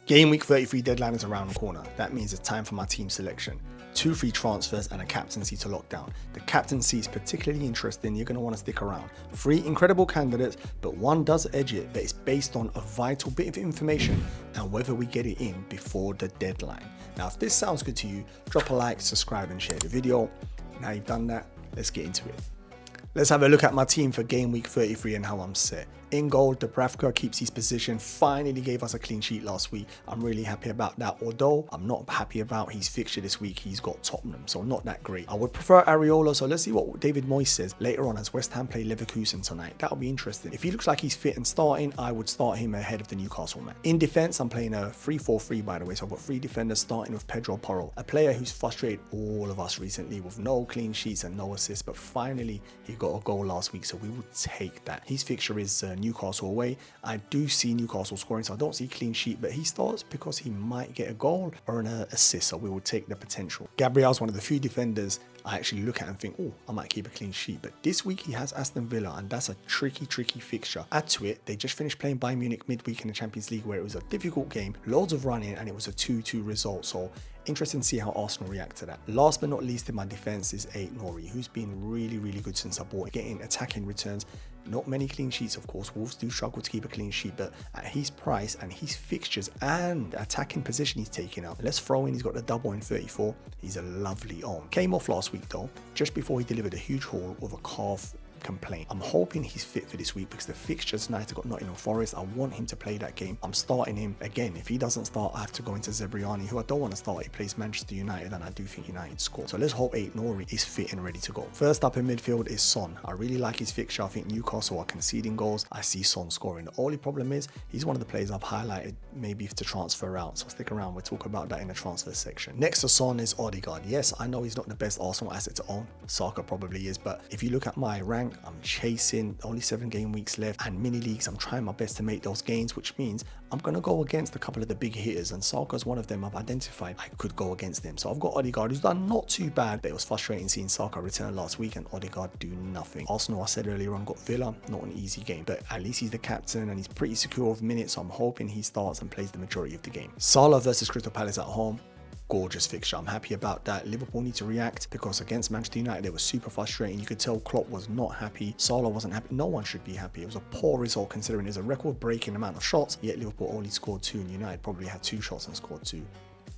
Game week 33 deadline is around the corner. That means it's time for my team selection. 2 free transfers and a captaincy to lock down. The captaincy is particularly interesting. You're going to want to stick around. 3 incredible candidates, but one does edge it, but it's based on a vital bit of information and whether we get it in before the deadline. Now, if this sounds good to you, drop a like, subscribe and share the video. Now you've done that, let's get into it. Let's have a look at my team for game week 33 and how I'm set. In goal, Dubravka keeps his position, finally gave us a clean sheet last week. I'm really happy about that, although I'm not happy about his fixture this week. He's got Tottenham, so not that great. I would prefer Areola, so let's see what David Moyes says later on as West Ham play Leverkusen tonight. That'll be interesting. If he looks like he's fit and starting, I would start him ahead of the Newcastle man. In defence, I'm playing a 3-4-3 by the way, so I've got 3 defenders starting with Pedro Porro, a player who's frustrated all of us recently with no clean sheets and no assists, but finally he got a goal last week, so we will take that. His fixture is Newcastle away. I do see Newcastle scoring, so I don't see clean sheet, but he starts because he might get a goal or an assist, so we will take the potential. Gabriel's one of the few defenders I actually look at and think, oh, I might keep a clean sheet. But this week he has Aston Villa, and that's a tricky fixture. Add to it, they just finished playing Bayern Munich midweek in the Champions League, where it was a difficult game, loads of running, and it was a 2-2 result. So interesting to see how Arsenal react to that. Last but not least in my defense is Nori, who's been really good since I bought him, getting attacking returns. Not many clean sheets, of course. Wolves do struggle to keep a clean sheet, but at his price and his fixtures and attacking position he's taking up, let's throw in, he's got the double in 34. He's a lovely own. Came off last week though, just before he delivered a huge haul with a calf complaint. I'm hoping he's fit for this week because the fixture's tonight. I've got Nottingham Forest. I want him to play that game. I'm starting him again. If he doesn't start, I have to go into Zebriani, who I don't want to start. He plays Manchester United and I do think United score. So let's hope Nori is fit and ready to go. First up in midfield is Son. I really like his fixture. I think Newcastle are conceding goals. I see Son scoring. The only problem is he's one of the players I've highlighted maybe to transfer out. So stick around. We'll talk about that in the transfer section. Next to Son is Odegaard. Yes, I know he's not the best Arsenal asset to own. Saka probably is, but if you look at my rank, I'm chasing, only 7 game weeks left, and mini leagues, I'm trying my best to make those gains, which means I'm going to go against a couple of the big hitters, and Saka's one of them. I've identified I could go against them. So I've got Odegaard, who's done not too bad, but it was frustrating seeing Saka return last week and Odegaard do nothing. Arsenal, I said earlier on, got Villa, not an easy game, but at least he's the captain and he's pretty secure of minutes, so I'm hoping he starts and plays the majority of the game. Salah versus Crystal Palace at home. Gorgeous fixture. I'm happy about that. Liverpool need to react because against Manchester United, they were super frustrating. You could tell Klopp was not happy. Salah wasn't happy. No one should be happy. It was a poor result considering it's a record-breaking amount of shots, yet Liverpool only scored 2 and United probably had 2 shots and scored 2.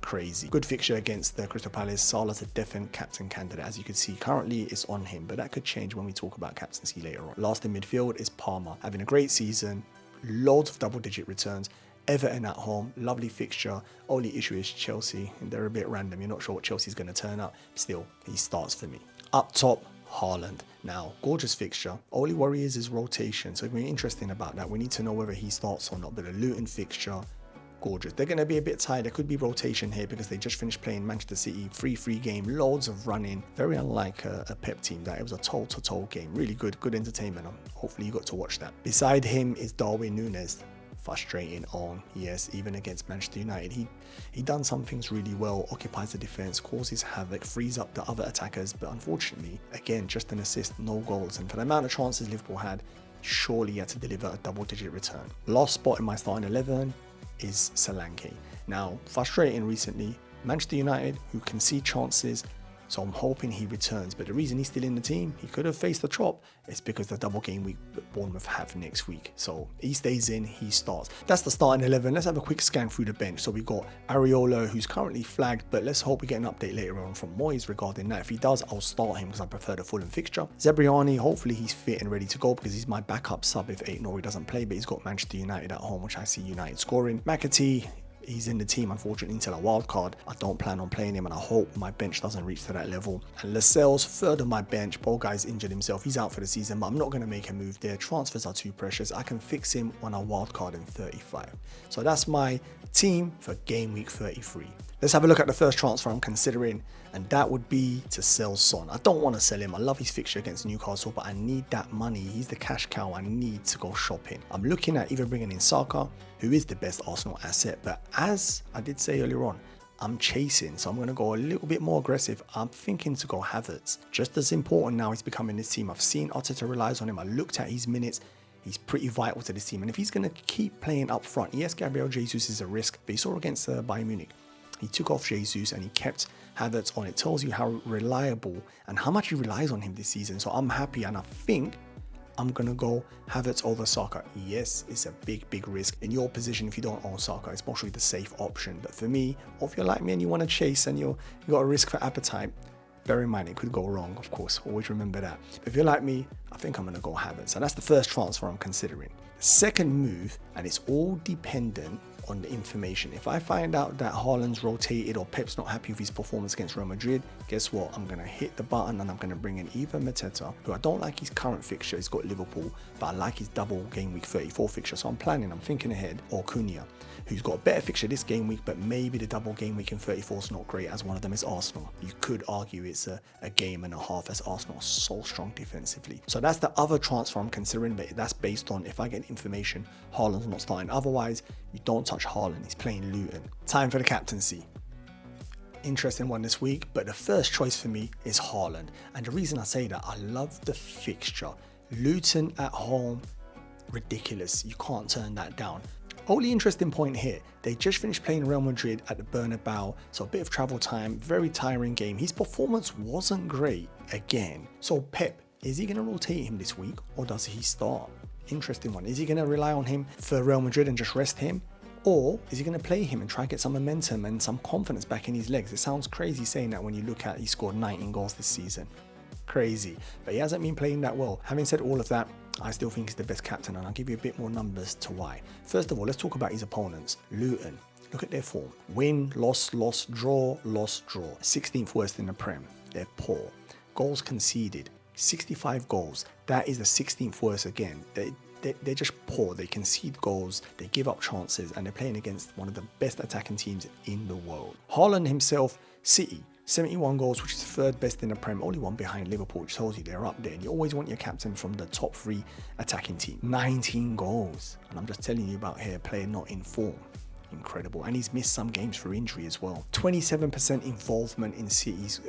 Crazy. Good fixture against the Crystal Palace. Salah's a definite captain candidate. As you can see, currently it's on him, but that could change when we talk about captaincy later on. Last in midfield is Palmer. Having a great season, loads of double-digit returns. Everton at home, lovely fixture. Only issue is Chelsea, and they're a bit random. You're not sure what Chelsea's going to turn up. Still, he starts for me. Up top, Haaland. Now, gorgeous fixture. Only worry is his rotation, so it's going to be interesting about that. We need to know whether he starts or not, but a Luton fixture, gorgeous. They're going to be a bit tired. There could be rotation here because they just finished playing Manchester City, 3-3 game, loads of running. Very unlike a Pep team that. It was a toe-to-toe game. Really good entertainment. Hopefully you got to watch that. Beside him is Darwin Núñez. Frustrating on, yes, even against Manchester United. He done some things really well, occupies the defense, causes havoc, frees up the other attackers, but unfortunately, again, just an assist, no goals. And for the amount of chances Liverpool had, surely he had to deliver a double-digit return. Last spot in my starting 11 is Solanke. Now, frustrating recently, Manchester United, who concede chances, so I'm hoping he returns. But the reason he's still in the team, he could have faced the chop, is because the double game week Bournemouth have next week. So he stays in, he starts. That's the starting 11. Let's have a quick scan through the bench. So we got Areola, who's currently flagged, but let's hope we get an update later on from Moyes regarding that. If he does, I'll start him because I prefer the Fulham fixture. Zebriani, hopefully he's fit and ready to go because he's my backup sub if Nori doesn't play, but he's got Manchester United at home, which I see United scoring. McAtee, he's in the team, unfortunately, until a wild card. I don't plan on playing him, and I hope my bench doesn't reach to that level. And Lascelles, third on my bench. Poor guy's injured himself. He's out for the season, but I'm not going to make a move there. Transfers are too precious. I can fix him on a wild card in 35. So that's my team for game week 33. Let's have a look at the first transfer I'm considering, and that would be to sell Son. I don't want to sell him. I love his fixture against Newcastle, but I need that money. He's the cash cow. I need to go shopping. I'm looking at either bringing in Saka, who is the best Arsenal asset, but as I did say earlier on, I'm chasing, so I'm going to go a little bit more aggressive. I'm thinking to go Havertz. Just as important now he's becoming this team. I've seen Arteta relies on him. I looked at his minutes. He's pretty vital to this team. And if he's going to keep playing up front, yes, Gabriel Jesus is a risk, but you saw against Bayern Munich, he took off Jesus and he kept Havertz on. It tells you how reliable and how much he relies on him this season. So I'm happy, and I think I'm going to go Havertz over Saka. Yes, it's a big risk. In your position, if you don't own Saka, it's mostly the safe option. But for me, or if you're like me and you want to chase and you got a risk for appetite, bear in mind it could go wrong, of course. Always remember that. But if you're like me, I think I'm going to go Havertz. So that's the first transfer I'm considering. The second move, and it's all dependent on the information. If I find out that Haaland's rotated or Pep's not happy with his performance against Real Madrid, guess what? I'm going to hit the button and I'm going to bring in either Mateta, who I don't like his current fixture, he's got Liverpool, but I like his double game week 34 fixture. So I'm thinking ahead, or Cunha, who's got a better fixture this game week, but maybe the double game week in 34 is not great, as one of them is Arsenal. You could argue it's a game and a half, as Arsenal are so strong defensively. So that's the other transfer I'm considering, but that's based on if I get information Haaland's not starting. Otherwise, you don't touch Haaland, he's playing Luton. Time for the captaincy. Interesting one this week, but the first choice for me is Haaland. And the reason I say that, I love the fixture. Luton at home, ridiculous. You can't turn that down. Only interesting point here, they just finished playing Real Madrid at the Bernabeu, so a bit of travel time, very tiring game. His performance wasn't great again. So Pep, is he going to rotate him this week, or does he start? Interesting one. Is he going to rely on him for Real Madrid and just rest him? Or is he going to play him and try to get some momentum and some confidence back in his legs? It sounds crazy saying that when you look at he scored 19 goals this season. Crazy. But he hasn't been playing that well. Having said all of that, I still think he's the best captain, and I'll give you a bit more numbers to why. First of all, let's talk about his opponents. Luton. Look at their form. Win, loss, draw, loss, draw. 16th worst in the Prem. They're poor. Goals conceded. 65 goals. That is the 16th worst again. They're just poor. They concede goals, they give up chances, and they're playing against one of the best attacking teams in the world. Haaland himself, City, 71 goals, which is third best in the Prem, only one behind Liverpool, which tells you they're up there. And you always want your captain from the top 3 attacking team. 19 goals. And I'm just telling you about here, player not in form. Incredible. And he's missed some games for injury as well. 27% involvement in City's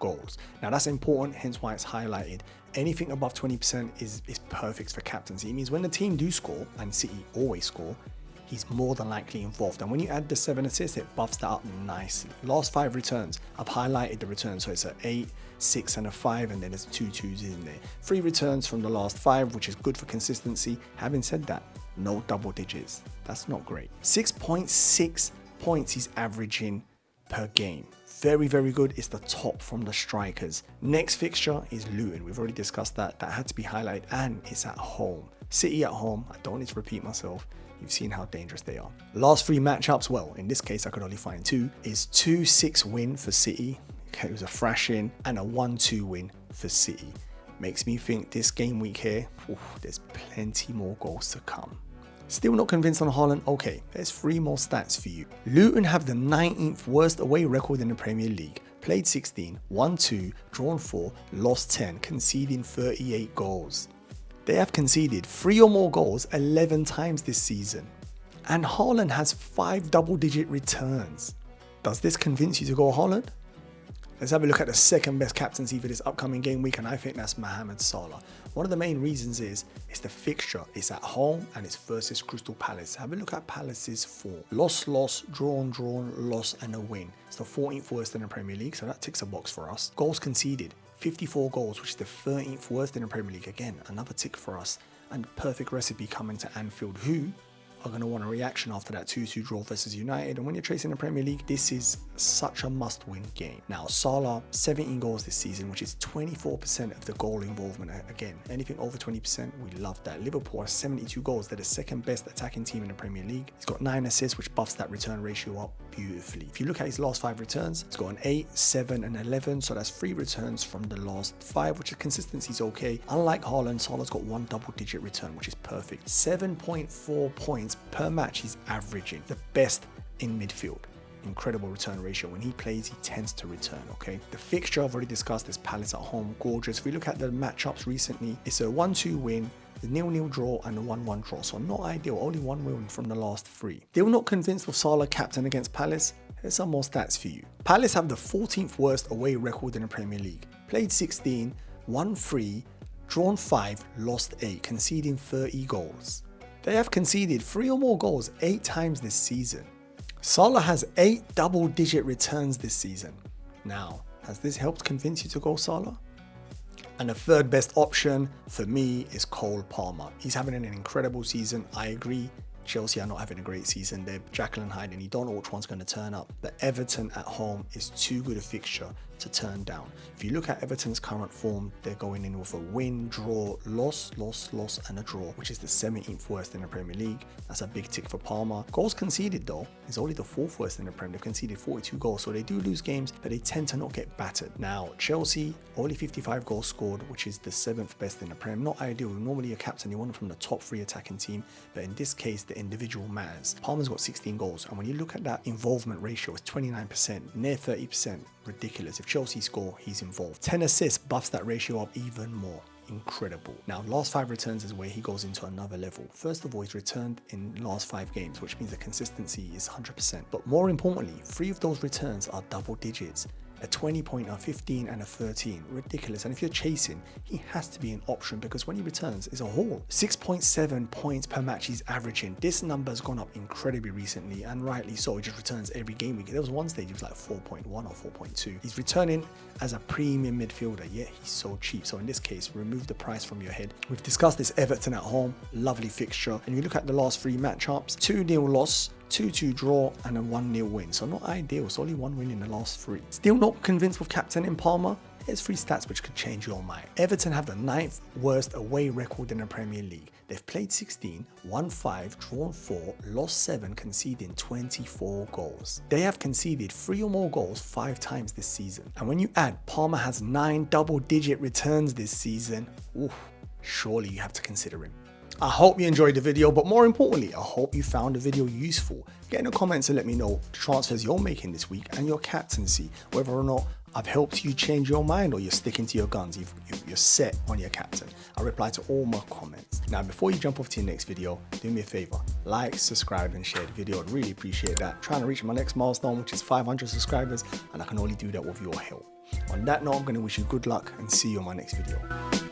goals. Now that's important, hence why it's highlighted. Anything above 20% is perfect for captaincy. It means when the team do score, and City always score, he's more than likely involved. And when you add the 7 assists, it buffs that up nicely. Last 5 returns, I've highlighted the returns. So it's an 8, 6 and a 5, and then there's 2 2s in there. 3 returns from the last 5, which is good for consistency. Having said that, no double digits. That's not great. 6.6 points he's averaging per game. Very good. It's the top from the strikers. Next fixture is Luton. We've already discussed that. That had to be highlighted, and it's at home. City at home. I don't need to repeat myself. You've seen how dangerous they are. Last 3 matchups, well, in this case I could only find 2, is 2-6 win for City. Okay, it was a thrashing, and a 1-2 win for City. Makes me think this game week here, there's plenty more goals to come. Still not convinced on Haaland? Okay, there's 3 more stats for you. Luton have the 19th worst away record in the Premier League. Played 16, won 2, drawn 4, lost 10, conceding 38 goals. They have conceded 3 or more goals 11 times this season. And Haaland has 5 double-digit returns. Does this convince you to go Haaland? Let's have a look at the second best captaincy for this upcoming game week, and I think that's Mohamed Salah. One of the main reasons is it's the fixture. It's at home and it's versus Crystal Palace. Have a look at Palace's form. Loss, drawn, loss, and a win. It's the 14th worst in the Premier League, so that ticks a box for us. Goals conceded, 54 goals, which is the 13th worst in the Premier League. Again, another tick for us. And perfect recipe coming to Anfield, who are going to want a reaction after that 2-2 draw versus United. And when you're chasing the Premier League, this is such a must-win game. Now, Salah, 17 goals this season, which is 24% of the goal involvement. Again, anything over 20%, we love that. Liverpool has 72 goals. They're the second best attacking team in the Premier League. He's got 9 assists, which buffs that return ratio up beautifully. If you look at his last 5 returns, he's got an 8, 7, and 11. So that's 3 returns from the last 5, which is consistency is okay. Unlike Haaland, Salah's got 1 double-digit return, which is perfect. 7.4 points per match he's averaging, the best in midfield. Incredible return ratio. When he plays, he tends to return, okay? The fixture I've already discussed is Palace at home, gorgeous. If we look at the matchups recently, it's a 1-2 win, the 0-0 draw, and a 1-1 draw. So not ideal, only 1 win from the last 3. Still not convinced with Salah captain against Palace? Here's some more stats for you. Palace have the 14th worst away record in the Premier League. Played 16, won 3, drawn 5, lost 8, conceding 30 goals. They have conceded 3 or more goals 8 times this season. Salah has 8 double-digit returns this season. Now, has this helped convince you to go Salah? And the third best option for me is Cole Palmer. He's having an incredible season. I agree. Chelsea are not having a great season. They're Jekyll and Hyde and you don't know which one's going to turn up. But Everton at home is too good a fixture to turn down. If you look at Everton's current form, they're going in with a win, draw, loss, and a draw, which is the 17th worst in the Premier League. That's a big tick for Palmer. Goals conceded though is only the 4th worst in the Premier. They've conceded 42 goals, so they do lose games, but they tend to not get battered. Now, Chelsea, only 55 goals scored, which is the 7th best in the Premier. Not ideal. Normally a captain, you want them from the top 3 attacking team, but in this case, the individual matters. Palmer's got 16 goals, and when you look at that involvement ratio, it's 29%, near 30%. Ridiculous. If Chelsea score, he's involved. 10 assists buffs that ratio up even more. Incredible. Now, last 5 returns is where he goes into another level. First of all, he's returned in last 5 games, which means the consistency is 100%. But more importantly, 3 of those returns are double digits. A 20-pointer, a 15 and a 13. Ridiculous. And if you're chasing, he has to be an option because when he returns, it's a haul. 6.7 points per match he's averaging. This number has gone up incredibly recently, and rightly so. He just returns every game week. There was one stage he was like 4.1 or 4.2. He's returning as a premium midfielder, yet he's so cheap. So in this case, remove the price from your head. We've discussed this Everton at home. Lovely fixture. And you look at the last 3 matchups, 2-0 loss, 2-2 draw and a 1-0 win. So not ideal. It's only 1 win in the last 3. Still not convinced with captain in Palmer? Here's 3 stats which could change your mind. Everton have the 9th worst away record in the Premier League. They've played 16, won 5, drawn 4, lost 7, conceding 24 goals. They have conceded 3 or more goals 5 times this season. And when you add Palmer has 9 double-digit returns this season, oof, surely you have to consider him. I hope you enjoyed the video, but more importantly, I hope you found the video useful. Get in the comments and let me know the transfers you're making this week and your captaincy, whether or not I've helped you change your mind or you're sticking to your guns. You're set on your captain. I reply to all my comments. Now, before you jump off to your next video, do me a favor, like, subscribe and share the video. I'd really appreciate that. I'm trying to reach my next milestone, which is 500 subscribers, and I can only do that with your help. On that note, I'm going to wish you good luck and see you on my next video.